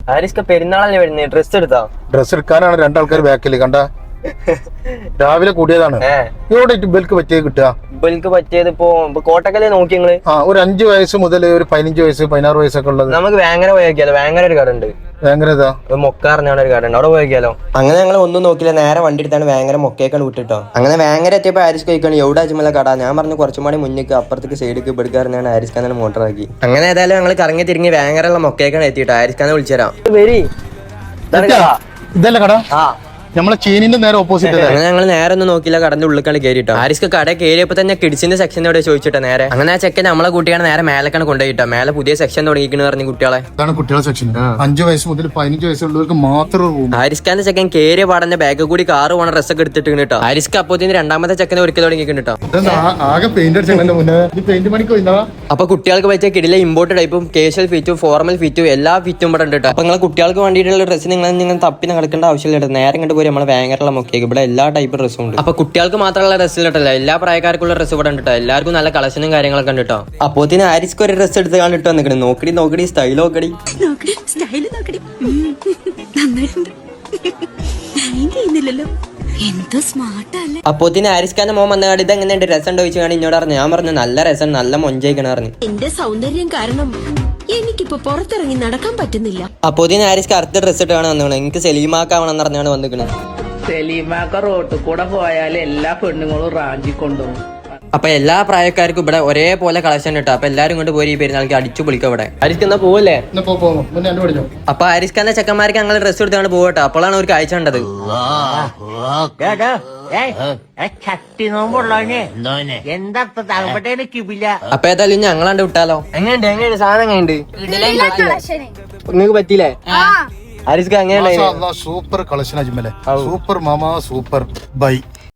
ഹാരിസ്ക പെരുന്നാളല്ലേ വരുന്നത്? ഡ്രസ് എടുക്കാനാണ് രണ്ടാൾക്കാർ ബാക്കിൽ കണ്ട. രാവിലെ കൂടിയതാണ്. ഇവിടെ ഇബൽക്ക് പറ്റിയത് കിട്ടുക. ഇബൽക്ക് പറ്റിയത് ഇപ്പൊ കോട്ടക്കല്ലേ നോക്കി നിങ്ങള്? ഒരു 5 വയസ്സ് മുതൽ ഒരു 15 വയസ്സ് 16 വയസ്സൊക്കെ ഉള്ളത്. നമുക്ക് വേങ്ങര പോയേക്കാലോ. വേങ്ങര ഒരു കട ഉണ്ട്. വേങ്ങര മൊക്കാറിനാണ് ഒരു കട ഉണ്ട്, അവിടെ പോയേക്കാലോ. അങ്ങനെ ഞങ്ങൾ ഒന്നും നോക്കില്ല, നേരെ വണ്ടി എടുത്താണ് വേങ്ങര മൊക്കേക്കാണ് വിട്ടിട്ടോ. അങ്ങനെ വേങ്ങര എത്തിയപ്പോ ഹാരിസ് കഴിക്കണം എവിടെ അജ്മല കട. ഞാൻ പറഞ്ഞു കുറച്ചും കൂടി മുന്നേക്ക് അപ്പുറത്തേക്ക് സൈഡിലേക്ക് എടുക്കാറുണ്ടാണ്. ഹാരിസ് ഖാനാണ് മോട്ടർ ആക്കി. അങ്ങനെ ഏതായാലും ഞങ്ങൾ കറങ്ങി തിരിഞ്ഞ് വേങ്ങരയുള്ള മൊക്കേക്കാണ് എത്തിയിട്ട് ഹാരിസ് ഖാനെ വിളിച്ചുതരാം. ഇതല്ലേ കട? നമ്മളെ ചീനിന്റെ നേരെ ഓപ്പോസിറ്റ്. അങ്ങനെ ഞങ്ങൾ നേരെ ഒന്നും നോക്കില്ല, കടന്റെ ഉള്ളിലേക്കാണ് കയറിട്ടോ. ഹാരിസ്ക്ക് കട കയറിയപ്പോ തന്നെ കിഡ്സിന്റെ സെക്ഷൻ എവിടെ ചോദിച്ചിട്ടോ നേരെ. അങ്ങനെ ആ ചെക്കൻ നമ്മളെ കുട്ടിയാണ് നേരെ മേലേക്കാണ് കൊണ്ടുപോയിട്ടോ. മേലെ പുതിയ സെക്ഷൻ തുടങ്ങിയിരിക്കുന്നു പറഞ്ഞു കുട്ടികളെ. അതാണ് കുട്ടികളെ സെക്ഷൻ. 5 വയസ്സ് മുതൽ 15 വയസ്സുള്ളവർക്ക് മാത്രം. ഹാരിസ് ഖാന്റെ ചെക്കൻ കയറിയ പാടന്റെ ബാഗ് കൂടി കാറ് പോണ ഡ്രസ് ഒക്കെ എടുത്തിട്ട് കേട്ടോ. ഹാരിസ്ക്ക് അപ്പോത്തിന് രണ്ടാമത്തെ ചെക്കനെ ഒരുക്കി തുടങ്ങിയിട്ടോ. ആകെ പെയിന്റ് പെയിന്റ് പണിക്ക് പോയിന്നാ. അപ്പൊ കുട്ടികൾക്ക് പറ്റിയ കിടിലെ ഇമ്പോർട്ട് ടൈപ്പും കാഷ്വൽ ഫിറ്റും ഫോർമൽ ഫിറ്റും എല്ലാ ഫിറ്റും ഇവിടെ ഉണ്ട് കേട്ടോ. അപ്പൊ നിങ്ങളെ കുട്ടികൾക്ക് വേണ്ടിയിട്ടുള്ള ഡ്രസ്സ് നിങ്ങൾ തപ്പിന് നടക്കേണ്ട ആവശ്യമില്ല. നേരെ കണ്ടു പോയി നമ്മളെ വേങ്ങരയുള്ള മൊക്കേക്ക് ഇവിടെ എല്ലാ ടൈപ്പ് ഡ്രസ്സും ഉണ്ട്. അപ്പൊ കുട്ടികൾക്ക് മാത്രമുള്ള ഡ്രസ്സ് ഇട്ടല്ല, എല്ലാ പ്രായക്കാർക്കുള്ള ഡ്രസ്സ് ഇവിടെ ഉണ്ട് കേട്ടോ. എല്ലാവർക്കും നല്ല കളക്ഷനും കാര്യങ്ങളൊക്കെ ഉണ്ട് കേട്ടോ. അപ്പോത്തിന് ഹാരിസ്ക്ക് ഒരു ഡ്രസ്സ് എടുത്ത് കണ്ടിട്ടോ നിൽക്കണേ. നോക്കടി സ്റ്റൈൽ നോക്കടി. അപ്പോത്തിന് ഹാരിസ് ഖാന്റെ മോൻ വന്ന കാടി ഇതെങ്ങനെയുണ്ട് രസം ചോദിച്ചു കാണി എന്നോട് പറഞ്ഞു. ഞാൻ പറഞ്ഞു നല്ല രസം, നല്ല മൊഞ്ചയിക്കണ പറഞ്ഞു. എന്റെ സൗന്ദര്യം കാരണം എനിക്കിപ്പോ പുറത്തിറങ്ങി നടക്കാൻ പറ്റുന്നില്ല. അപ്പോത്തിന് ഹാരിസ്ക്ക് അടുത്ത ഡ്രസ്സ് ഇട്ടാണ് വന്നിക്കണത്. എനിക്ക് സലീമാക്കാവണമെന്ന് പറഞ്ഞാണ് വന്നിക്കണത്. സലീമാക്ക റോട്ടിൽ കൂടെ പോയാൽ എല്ലാ പെണ്ണുങ്ങളും റാഞ്ചി കൊണ്ടുപോകും. അപ്പൊ എല്ലാ പ്രായക്കാർക്കും ഇവിടെ ഒരേപോലെ കളക്ഷൻ കിട്ടും. അപ്പൊ എല്ലാരും കൊണ്ട് പോയി ഈ പെരുന്നാൾക്ക് അടിച്ചു പൊളിക്കാം ഇവിടെ. ഹാരിസ്ക്ക് എന്നാ പോവല്ലേ? അപ്പൊ ഹാരിസ് ഖാന്റെ ചെക്കന്മാർക്ക് ഞങ്ങൾ ഡ്രസ്സ് എടുത്താണ് പോകട്ടെ. അപ്പോഴാണ് അവർക്ക് അയച്ചു കണ്ടത്. അപ്പൊ ഏതായാലും ഞങ്ങളാണ്ട് വിട്ടാലോ? എങ്ങനെയുണ്ട് സാധനം? എങ്ങനെയുണ്ട്? നിങ്ങൾക്ക് പറ്റിയില്ലേ ഹാരിസ്ക്ക്? എങ്ങനെയുണ്ട്? സൂപ്പർ കളക്ഷൻ അജ്മലെ. സൂപ്പർ മാമ, സൂപ്പർ ബൈ.